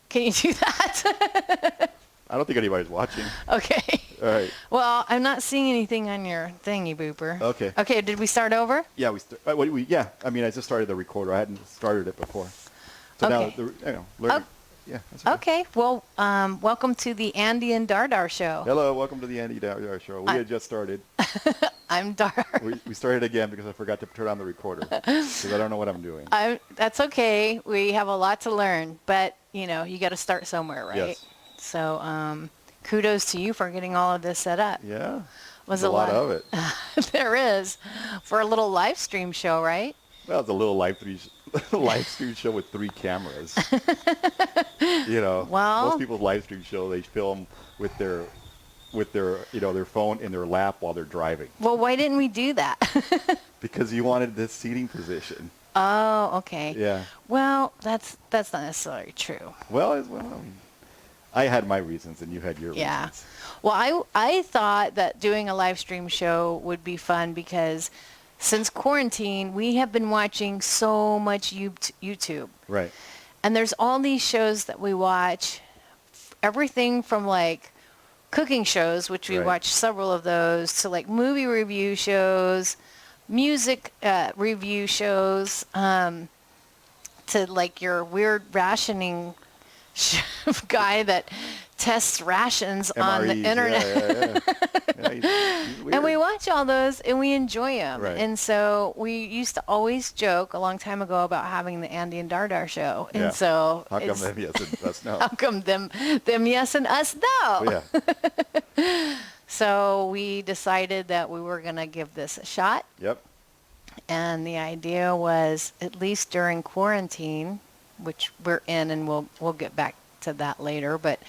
Can you do that? I don't think anybody's watching. Okay. All right. Well, I'm not seeing anything on your thingy booper. Okay. Okay, did we start over? Yeah, yeah. I mean, I just started the recorder. I hadn't started it before. So Okay. now, learning. Yeah. That's okay. Okay. Well, welcome to the Andy and Dardar show. Hello, welcome to the Andy Dowd Show. We had just started. I'm Dar. We started again because I forgot to turn on the recorder because I don't know what I'm doing. That's okay. We have a lot to learn, but you got to start somewhere, right? Yes. So, kudos to you for getting all of this set up. Yeah. Was There's a lot of it. There is, for a little live stream show, right? Well, it's a little live stream show with 3 cameras. Well, most people's live stream show, they film with their their phone in their lap while they're driving. Well, why didn't we do that? Because you wanted this seating position. Oh, okay. Yeah. Well, that's not necessarily true. Well, I mean, I had my reasons and you had your reasons. Well, I thought that doing a live stream show would be fun because since quarantine, we have been watching so much YouTube. Right. And there's all these shows that we watch, everything from like cooking shows, which we watch several of those, to like movie review shows, music review shows, to like your weird rationing guy that tests rations on the internet. And we watch all those and we enjoy them. Right. And so we used to always joke a long time ago about having the Andy and Dardar show. And so how come them yes and us no? How come them yes and us no? Oh, yeah. So we decided that we were going to give this a shot. Yep. And the idea was, at least during quarantine, which we're in, and we'll get back to that later, but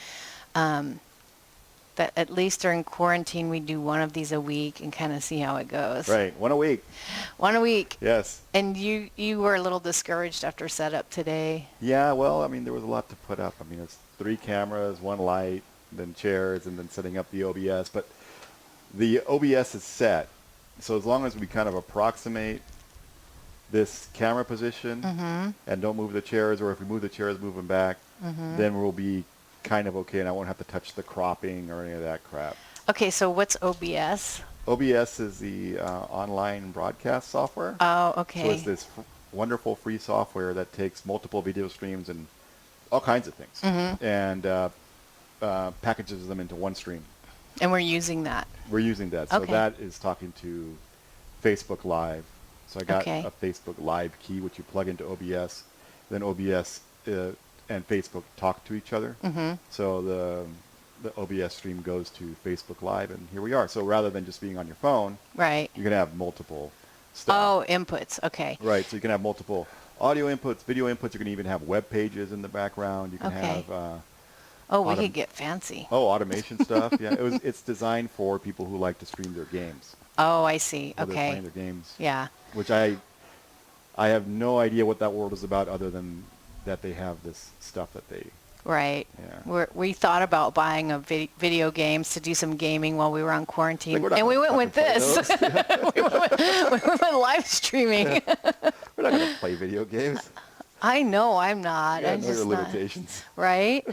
that at least during quarantine we do one of these a week and kind of see how it goes. Right, one a week. One a week. Yes. And you were a little discouraged after setup today. Yeah, well, I mean, there was a lot to put up. I mean, it's 3 cameras, 1 light, then chairs, and then setting up the OBS. But the OBS is set, so as long as we kind of approximate this camera position and don't move the chairs, or if we move the chairs, move them back, then we'll be kind of okay, and I won't have to touch the cropping or any of that crap. Okay, so what's OBS? OBS is the online broadcast software. Oh, okay. So it's this wonderful free software that takes multiple video streams and all kinds of things and packages them into one stream. And we're using that. We're using that. So that is talking to Facebook Live. So I got a Facebook Live key, which you plug into OBS. Then OBS and Facebook talk to each other. So the OBS stream goes to Facebook Live, and here we are. So rather than just being on your phone, right, you can have multiple stuff. Oh, inputs. Okay. Right. So you can have multiple audio inputs, video inputs. You can even have web pages in the background. You can have we could get fancy. Automation stuff. Yeah, it's designed for people who like to stream their games. Oh, I see. They're Okay. playing their games. Yeah. Which I have no idea what that world is about, other than that they have this stuff that they. Right. Yeah. We thought about buying a video games to do some gaming while we were on quarantine, Like, and we went with this. we went with live streaming. We're not going to play video games. I know I'm not. Yeah, I'm know just your not. limitations. Right.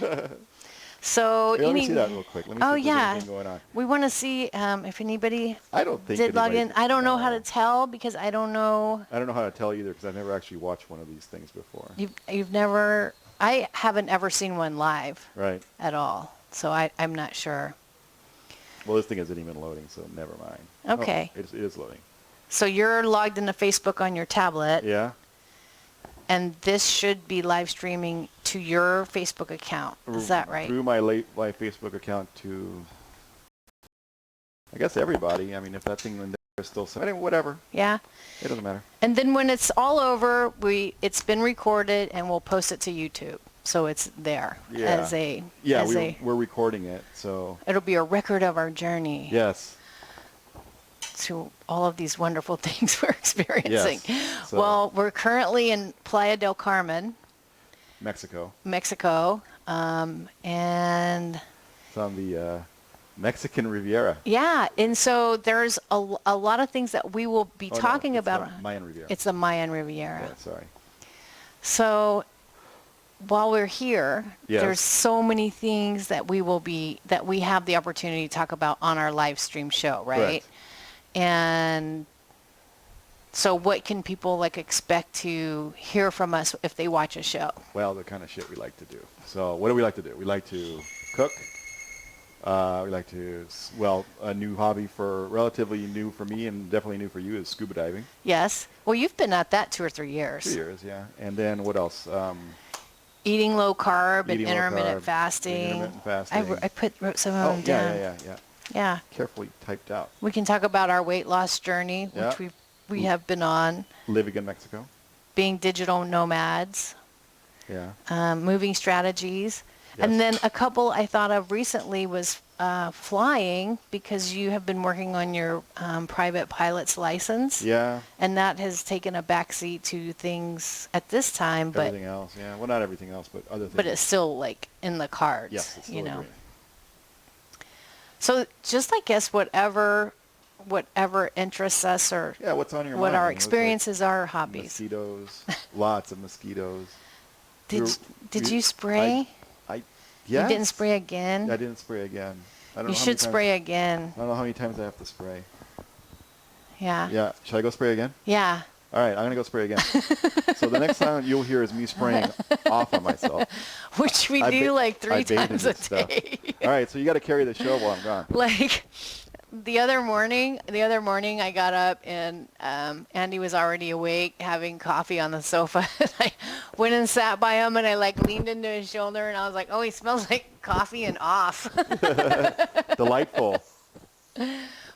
So Let me see that real quick. Let me see if there's anything going on. We want to see if anybody I don't think did log in. I don't know how no. to tell because I don't know. I don't know how to tell either because I've never actually watched one of these things before. You've never. I haven't ever seen one live. Right. At all. So I'm not sure. Well, this thing isn't even loading, so never mind. Okay. Oh, it is loading. So you're logged into Facebook on your tablet. Yeah. And this should be live streaming to your Facebook account. Is that right? Through my Facebook account to, I guess, everybody. I mean, if that thing in there is still, whatever. Yeah. It doesn't matter. And then when it's all over, it's been recorded and we'll post it to YouTube. So it's there as a... Yeah, we're recording it, so... It'll be a record of our journey. Yes. To all of these wonderful things we're experiencing. Yes. So well, we're currently in Playa del Carmen, Mexico. And it's on the Mexican Riviera. Yeah, and so there's a lot of things that we will be talking talking no, it's about. The Mayan Riviera. It's the Mayan Riviera. Yeah, sorry. So while we're here, Yes. there's so many things that we have the opportunity to talk about on our live stream show, right? Correct. And so what can people like expect to hear from us if they watch a show? Well, the kind of shit we like to do. So what do we like to do? We like to cook. We like to, a new hobby relatively new for me and definitely new for you is scuba diving. Yes. Well, you've been at that 2 or 3 years. 2 years, yeah. And then what else? Eating low carb and Eating low intermittent carb, fasting. intermittent fasting. I wrote some of them down. Yeah. Yeah. Carefully typed out. We can talk about our weight loss journey, Yeah. which we have been on. Living in Mexico. Being digital nomads. Yeah. Moving strategies. Yes. And then a couple I thought of recently was flying, because you have been working on your private pilot's license. Yeah. And that has taken a backseat to things at this time. But Everything else, yeah. Well, not everything else, but other things. But it's still like in the cards. Yes, it's still you know. agreeing. So just, I guess, whatever interests us, or Yeah, what's on your what mind? our I mean, it looks experiences are, hobbies. Mosquitoes, lots of mosquitoes. Did you spray? Yes. You didn't spray again? I didn't spray again. I don't You know how should many times- spray again. I don't know how many times I have to spray. Yeah. Yeah. Should I go spray again? Yeah. All right, I'm going to go spray again. So the next time you'll hear is me spraying off on myself. Which we do like 3 times a day. All right, so you got to carry the show while I'm gone. Like the other morning I got up and Andy was already awake having coffee on the sofa. And I went and sat by him and I like leaned into his shoulder and I was like, oh, he smells like coffee and off. Delightful.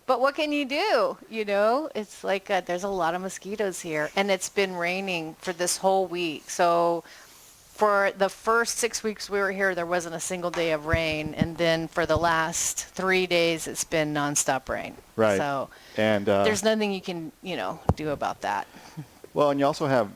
But what can you do? You know, it's like there's a lot of mosquitoes here, and it's been raining for this whole week. So for the first 6 weeks we were here, there wasn't a single day of rain. And then for the last 3 days, it's been nonstop rain. Right. So and there's nothing you can, do about that. well, and you also have,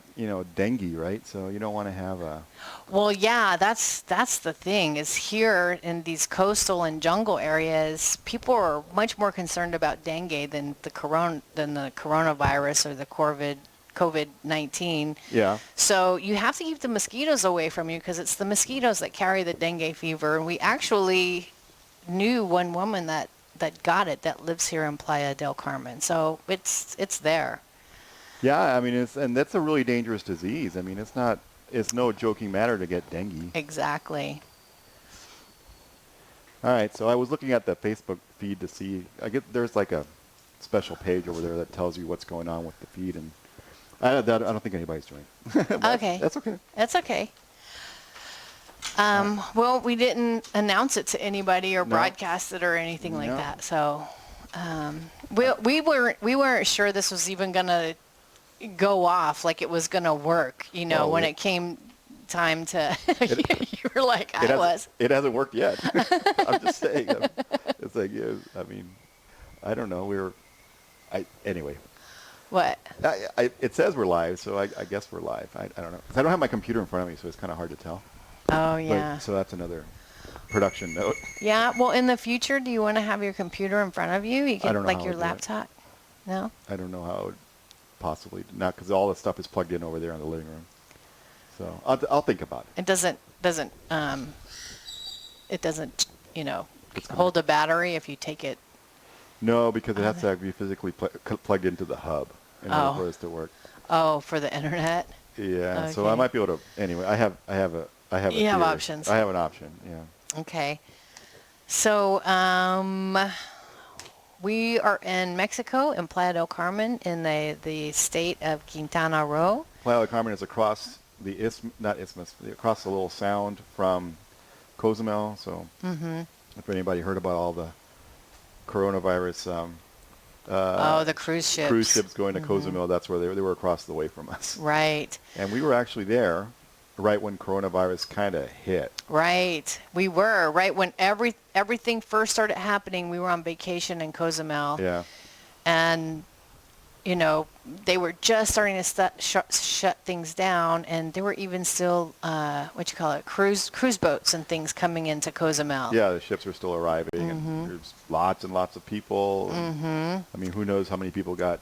dengue, right? So you don't want to have a... Well, yeah, that's the thing is here in these coastal and jungle areas, people are much more concerned about dengue than the coronavirus or the COVID-19. Yeah. So you have to keep the mosquitoes away from you, because it's the mosquitoes that carry the dengue fever. And we actually knew one woman that got it that lives here in Playa del Carmen. So it's there. Yeah, I mean, and that's a really dangerous disease. I mean, it's no joking matter to get dengue. Exactly. All right, so I was looking at the Facebook feed to see, there's like a special page over there that tells you what's going on with the feed, and I don't think anybody's doing it. Okay. That's okay. That's okay. Well, we didn't announce it to anybody or No. broadcast it or anything like No. that. So we weren't sure this was even going to go off, like it was going to work, Well, when it came time to, you were like, It hasn't worked yet. I'm just saying. It's like, I mean, I don't know. Anyway. What? It says we're live, so I guess we're live. I don't know. 'Cause I don't have my computer in front of me, so it's kind of hard to tell. Oh, yeah. So that's another production note. Yeah. Well, in the future, do you want to have your computer in front of you? You I can, don't know like how your I'd do it. laptop? No? I don't know how it would possibly, not because all the stuff is plugged in over there in the living room. So I'll think about it. It doesn't hold a battery if you take it. No, because it has to be physically plugged into the hub in order for this to work. Oh, for the internet? Yeah, so I Okay. might be able to. Anyway, I have a You have theory. options. I have an option. Yeah. Okay. So we are in Mexico, in Playa del Carmen, in the state of Quintana Roo. Playa del Carmen is across the across the little sound from Cozumel. So if anybody heard about all the coronavirus The cruise ships. cruise ships going to Cozumel, that's where they were across the way from us. Right. And we were actually there right when coronavirus kind of hit. Right. We were. Right when everything first started happening, we were on vacation in Cozumel. Yeah. And, they were just starting to shut things down. And there were even still, cruise boats and things coming into Cozumel. Yeah, the ships were still arriving, and there's lots and lots of people. And, I mean, who knows how many people got...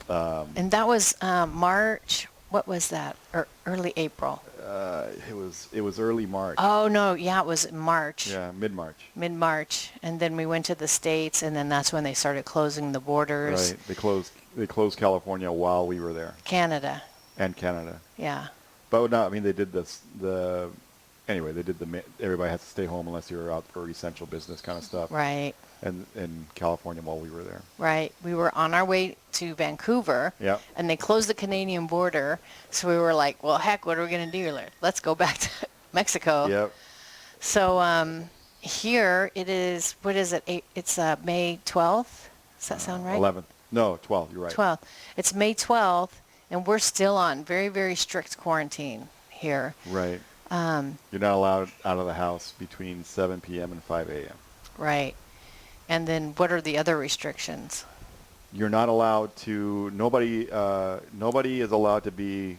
And that was March, what was that? Or early April? It was early March. Oh no, yeah, it was March. Yeah, mid-March. Mid-March, and then we went to the States, and then that's when they started closing the borders. Right. They closed California while we were there. Canada. And Canada. Yeah. But no, I mean they did anyway, they did everybody has to stay home unless you're out for essential business kind of stuff. Right. And in California while we were there. Right. We were on our way to Vancouver. Yep. And they closed the Canadian border, so we were like, well, heck, what are we going to do? Let's go back to Mexico. Yep. So here it is, what is it? It's May 12th. Does that sound right? 11th. No, 12th. You're right. 12th. It's May 12th, and we're still on very, very strict quarantine here. Right. You're not allowed out of the house between 7 p.m. and 5 a.m. Right. And then what are the other restrictions? You're not allowed to, nobody is allowed to be,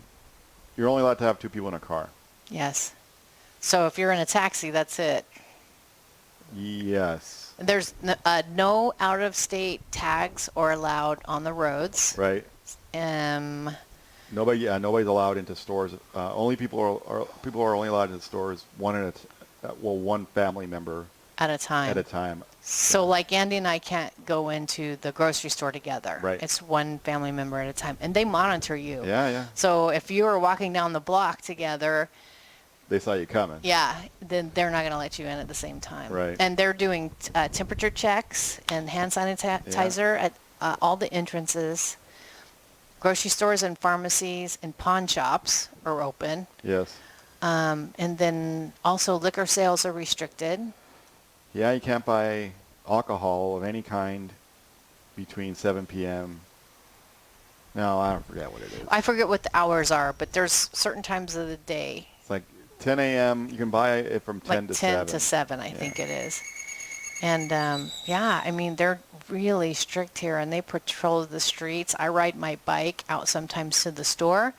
you're only allowed to have two people in a car. Yes. So if you're in a taxi, that's it. Yes. There's no out-of-state tags are allowed on the roads. Right. Nobody's allowed into stores. Only people are only allowed into stores one family member at a time. At a time. So like Andy and I can't go into the grocery store together. Right. It's one family member at a time, and they monitor you. Yeah, yeah. So if you were walking down the block together, they saw you coming. Yeah, then they're not going to let you in at the same time. Right. And they're doing temperature checks and hand sanitizer at all the entrances. Grocery stores and pharmacies and pawn shops are open. Yes. And then also liquor sales are restricted. Yeah, you can't buy alcohol of any kind between 7 p.m. No, I don't forget what it is. I forget what the hours are, but there's certain times of the day. It's like 10 a.m. You can buy it from 10 to 7. Like 10 to 7, I think it is. And, yeah, I mean, they're really strict here, and they patrol the streets. I ride my bike out sometimes to the store,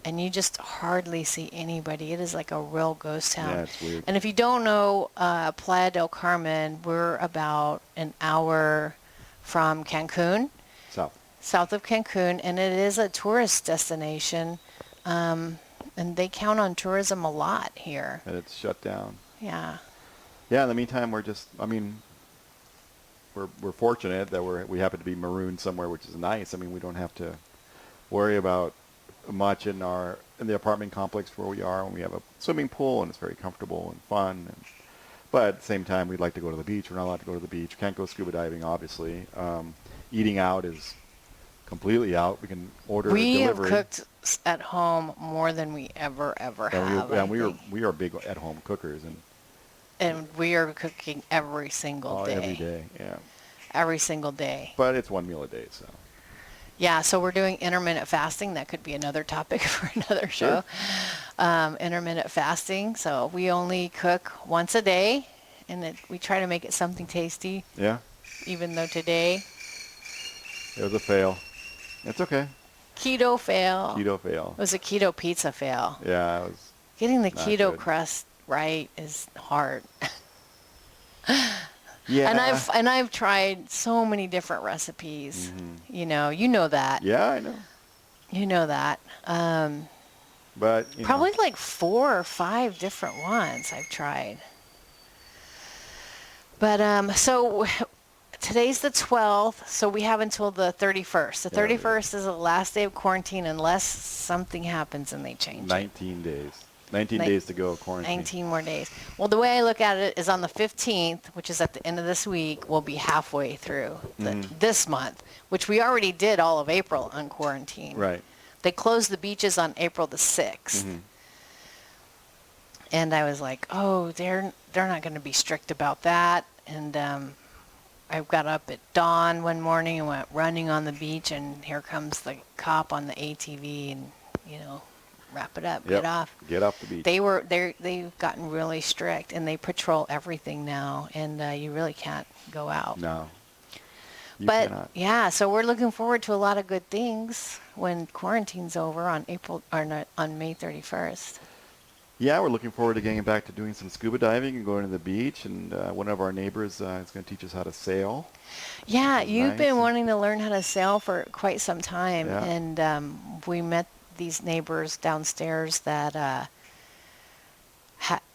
and you just hardly see anybody. It is like a real ghost town. Yeah, it's weird. And if you don't know Playa del Carmen, we're about an hour from Cancun. South of Cancun, and it is a tourist destination. And they count on tourism a lot here. And it's shut down. Yeah. Yeah, in the meantime, we're fortunate that we happen to be marooned somewhere, which is nice. I mean, we don't have to worry about much in the apartment complex where we are, and we have a swimming pool, and it's very comfortable and fun. But at the same time, we'd like to go to the beach. We're not allowed to go to the beach. We can't go scuba diving, obviously. Eating out is completely out. We can order a delivery. We have cooked at home more than we ever have. And we are big at-home cookers, and we are cooking every single day. Every day, yeah. Every single day. But it's one meal a day, so. Yeah, so we're doing intermittent fasting. That could be another topic for another show. Sure. Intermittent fasting. So we only cook once a day, and we try to make it something tasty. Yeah. Even though today it was a fail. It's okay. Keto fail. Keto fail. It was a keto pizza fail. Yeah, it was. Getting the keto good. crust right is hard. Yeah. And I've tried so many different recipes. Mm-hmm. You know that. Yeah, I know. You know that. But probably like 4 or 5 different ones I've tried. But so today's the 12th, so we have until the 31st. The 31st is the last day of quarantine unless something happens and they change 19 days. 19 days to go of quarantine. 19 more days. Well, the way I look at it is on the 15th, which is at the end of this week, we'll be halfway through this month, which we already did all of April on quarantine. Right. They closed the beaches on April the 6th. Mm-hmm. And I was like, oh, they're not going to be strict about that. And I got up at dawn one morning and went running on the beach, and here comes the cop on the ATV, and, wrap it up, get off. Get off the beach. They've gotten really strict, and they patrol everything now, and you really can't go out. No. But cannot. Yeah, so we're looking forward to a lot of good things when quarantine's over on May 31st. Yeah, we're looking forward to getting back to doing some scuba diving and going to the beach, and one of our neighbors is going to teach us how to sail. Yeah, you've been wanting to learn how to sail for quite some time, and we met these neighbors downstairs that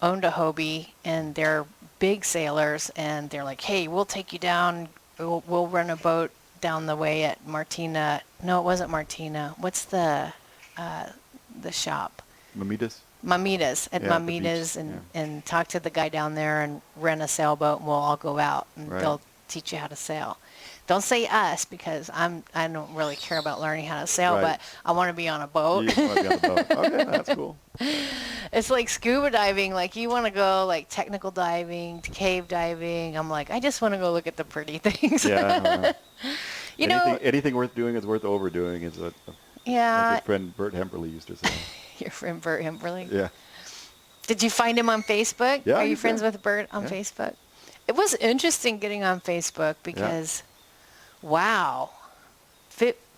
owned a Hobie, and they're big sailors, and they're like, hey, we'll take you down. We'll run a boat down the way at Martina. No, it wasn't Martina. What's the shop? Mamitas at Yeah, the beach. Mamitas, Yeah. and talk to the guy down there and rent a sailboat, and we'll all go out and Right. they'll teach you how to sail. Don't say us, because I don't really care about learning how to sail, Right. but I want to be on a boat. You just want to be on the boat. Okay, that's cool. It's like scuba diving. Like, you want to go like technical diving, cave diving. I'm like, I just want to go look at the pretty things. Yeah. You know, anything worth doing is worth overdoing, is what my yeah, good friend Bert Hemperly used to say. your friend Bert Himberly. Yeah. Did you find him on Facebook? Yeah, Are you he's friends there. with Bert on Yeah. Facebook? It was interesting getting on Facebook because, wow,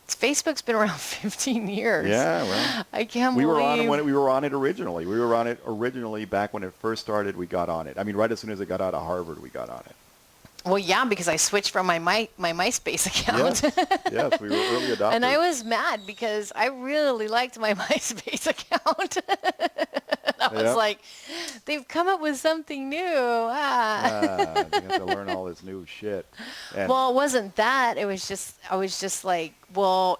Facebook's been around 15 years. Yeah, well, I can't we believe. were on it when we were on it originally. We were on it originally back when it first started. We got on it. I mean, right as soon as it got out of Harvard, we got on it. Well, yeah, because I switched from my MySpace account. Yes, we were early adopters. And I was mad because I really liked my MySpace account. I was Yep. like, they've come up with something new. You have to learn all this new shit. And Well, it wasn't that. I was just like, well,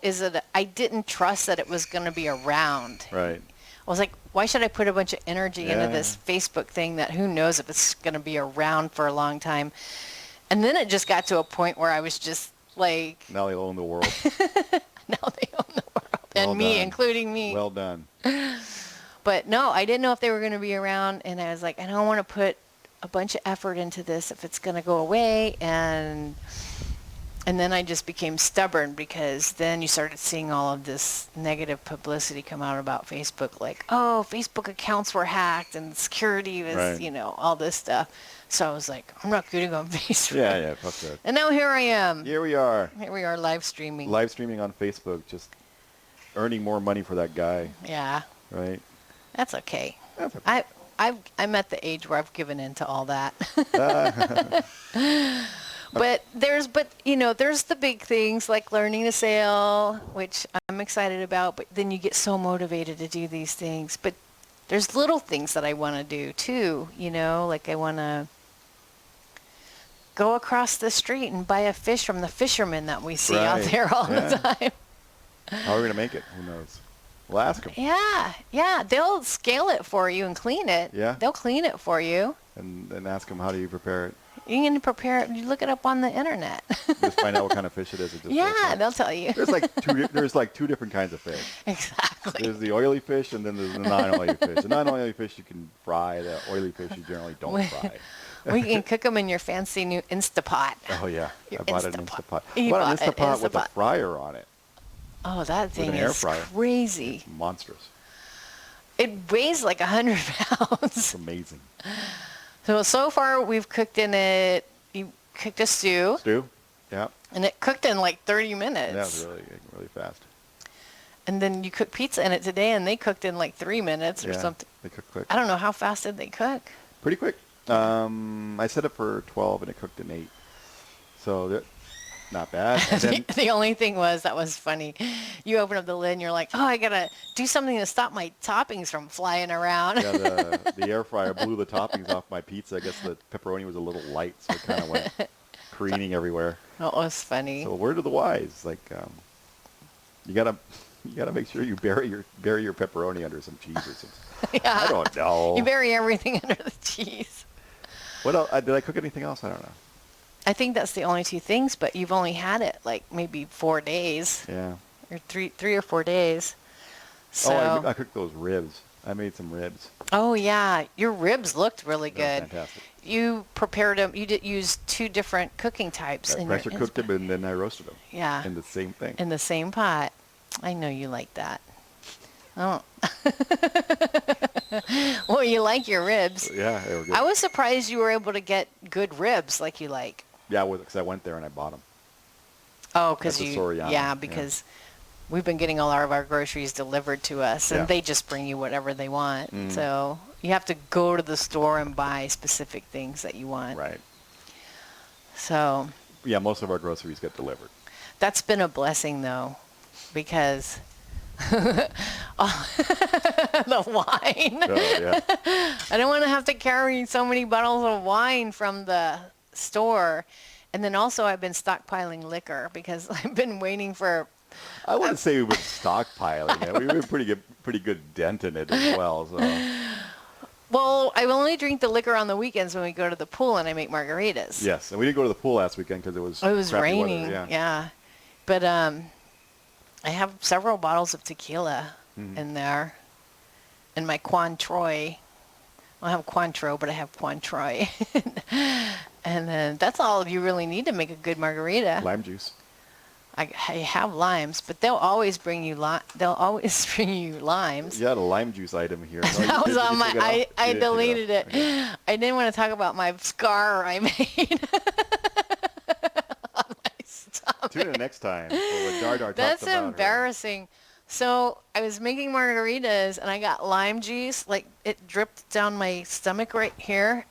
I didn't trust that it was going to be around. right. I was like, why should I put a bunch of energy into Yeah. this Facebook thing that who knows if it's going to be around for a long time? And then it just got to a point where I was just like, Now they own the world. now they own the world. And Well me, done. including me. Well done. But no, I didn't know if they were going to be around. And I was like, I don't want to put a bunch of effort into this if it's going to go away. And then I just became stubborn, because then you started seeing all of this negative publicity come out about Facebook. Like, oh, Facebook accounts were hacked and security was, Right. all this stuff. So I was like, I'm not going to go on Facebook. Yeah, fuck that. And now here I am. Here we are, Here we are live streaming. live streaming on Facebook, just earning more money for that guy, Yeah, right? that's okay. That's okay. I'm at the age where I've given in to all that. But there's the big things like learning to sail, which I'm excited about, but then you get so motivated to do these things. But there's little things that I want to do too, like I want to go across the street and buy a fish from the fishermen that we see out Right. there all the Yeah. time. How are we going to make it? Who knows? We'll ask them. Yeah. They'll scale it for you and clean it. Yeah. They'll clean it for you. And ask them, how do you prepare it? You can prepare it. You look it up on the internet. Just find out what kind of fish it is. It just Yeah, they'll tell you. There's like two different kinds of fish. Exactly. There's the oily fish, and then there's the non-oily fish. The non-oily fish you can fry. The oily fish you generally don't fry. We can cook them in your fancy new Instapot. Oh yeah, Your I bought an Instapot. Instapot. You I bought an bought an Instapot with a Instapot. fryer on it. Oh, that thing an air is fryer. crazy. It's monstrous. It weighs like 100 It's pounds. amazing. So far, we've cooked in it. You cooked a stew, Stew? Yeah. and it cooked in like 30 minutes. Yeah, it's really fast. And then you cooked pizza in it today, and they cooked in like 3 minutes or Yeah, something. they cook quick. I don't know, how fast did they cook? Pretty quick. I set it for 12 and it cooked in 8. So not bad. And then, The only thing that was funny. You open up the lid and you're like, oh, I got to do something to stop my toppings from flying around. yeah, the air fryer blew the toppings off my pizza. I guess the pepperoni was a little light, so it kind of went careening everywhere. That was funny. So word of the wise, like you gotta make sure you bury your pepperoni under some cheese or something. Yeah. I don't know. You bury everything under the cheese. What else? Did I cook anything else? I don't know. I think that's the only 2 things, but you've only had it like maybe 4 days Yeah. or 3 or 4 days. So, Oh, I cooked those ribs. I made some ribs. oh yeah, your ribs looked really They were good. fantastic. You prepared them. You did use 2 different cooking types. I in your pressure cooked them and then I roasted them. Yeah. In the same thing. In the same pot. I know you like that. Oh. Well, you like your ribs. Yeah, they were good. I was surprised you were able to get good ribs like you like. Yeah, because I went there and I bought them. Oh, because At the you, Soriano, yeah, because we've been getting all of our groceries delivered to us, and Yeah. they just bring you whatever they want. Mm. So you have to go to the store and buy specific things that you want. Right. So Yeah, most of our groceries get delivered. that's been a blessing, though, because The wine. Oh, yeah. I don't want to have to carry so many bottles of wine from the store. And then also I've been stockpiling liquor because I've been waiting for. I wouldn't say we were stockpiling it. We were pretty good dent in it as well. So. Well, I only drink the liquor on the weekends when we go to the pool and I make margaritas. Yes, and we didn't go to the pool last weekend because it was crappy raining. weather, Yeah. But I have several bottles of tequila in there, and my Cointreau. I have Cointreau, but I have Cointreau. And then that's all you really need to make a good margarita. Lime juice. I have limes, but they'll always bring you limes. You had a lime juice item here. No, That was on my. I didn't deleted it. Okay. I didn't want to talk about my scar I made on my stomach. Tune in next time for what Dardar talks That's about. embarrassing. So I was making margaritas and I got lime juice, like it dripped down my stomach right here.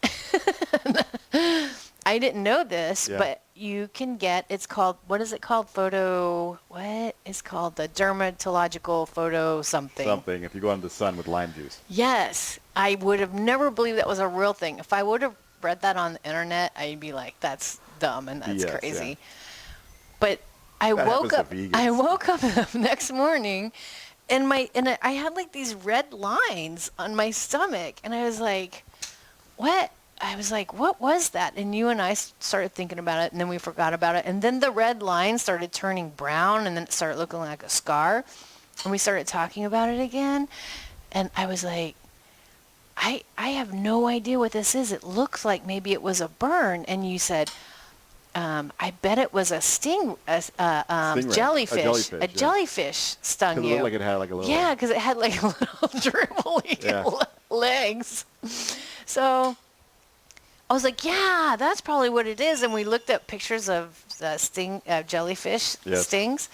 I didn't know this, but you can get, it's called, what is it called? It's called the dermatological photo something. Something, if you go into the sun with lime juice. Yes. I would have never believed that was a real thing. If I would have read that on the internet, I'd be like, that's dumb and that's crazy. Yeah. But I woke up the next morning and I had like these red lines on my stomach and I was like, what? I was like, what was that? And you and I started thinking about it and then we forgot about it. And then the red line started turning brown and then it started looking like a scar. And we started talking about it again. And I was like, I have no idea what this is. It looks like maybe it was a burn. And you said, I bet it was a jellyfish. A jellyfish stung you. Because it looked like it had like a little... Yeah, because it had like little dribbly legs. So I was like, yeah, that's probably what it is. And we looked up pictures of jellyfish stings.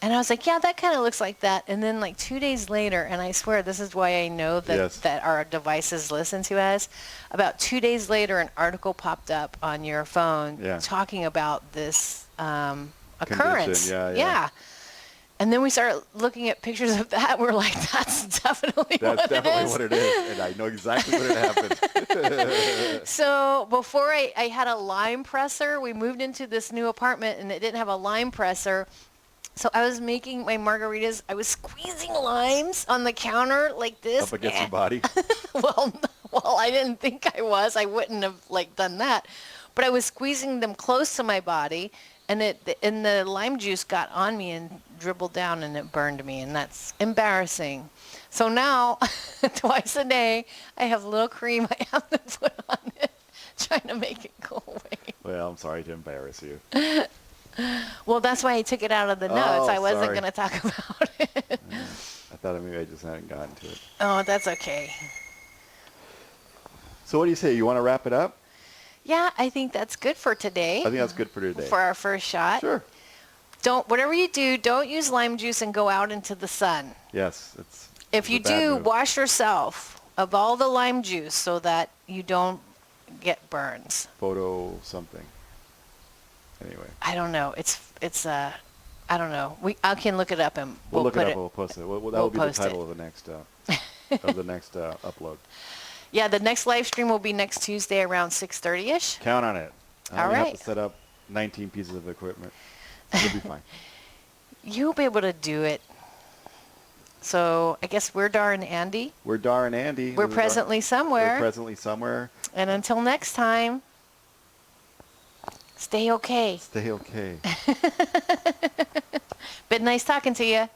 And I was like, yeah, that kind of looks like that. And then like 2 days later, and I swear this is why I know that our devices listen to us. About 2 days later, an article popped up on your phone talking about this occurrence. Yeah. And then we started looking at pictures of that. We're like, that's definitely what it is. And I know exactly what it happened. So before I had a lime presser, we moved into this new apartment and it didn't have a lime presser. So I was making my margaritas. I was squeezing limes on the counter like this. Up against your body? Well, I didn't think I was. I wouldn't have done that. But I was squeezing them close to my body. And the lime juice got on me and dribbled down and it burned me. And that's embarrassing. So now, twice a day, I have a little cream I have to put on it, trying to make it go away. Well, I'm sorry to embarrass you. Well, that's why I took it out of the notes. I wasn't going to talk about it. I thought maybe I just hadn't gotten to it. Oh, that's okay. So what do you say? You want to wrap it up? Yeah, I think that's good for today. I think that's good for today. For our first shot. Sure. Whatever you do, don't use lime juice and go out into the sun. Yes. If you do, wash yourself of all the lime juice so that you don't get burns. Photo something. Anyway. I don't know. I don't know. I can look it up and we'll look it up. We'll post it. That will be the title of the next upload. Yeah, the next live stream will be next Tuesday around 6:30ish. Count on it. All right. have to set up 19 pieces of equipment. You'll be fine. You'll be able to do it. So I guess we're Dar and Andy. We're Dar and Andy. We're presently somewhere. And until next time, stay okay. Stay okay. Been nice talking to you.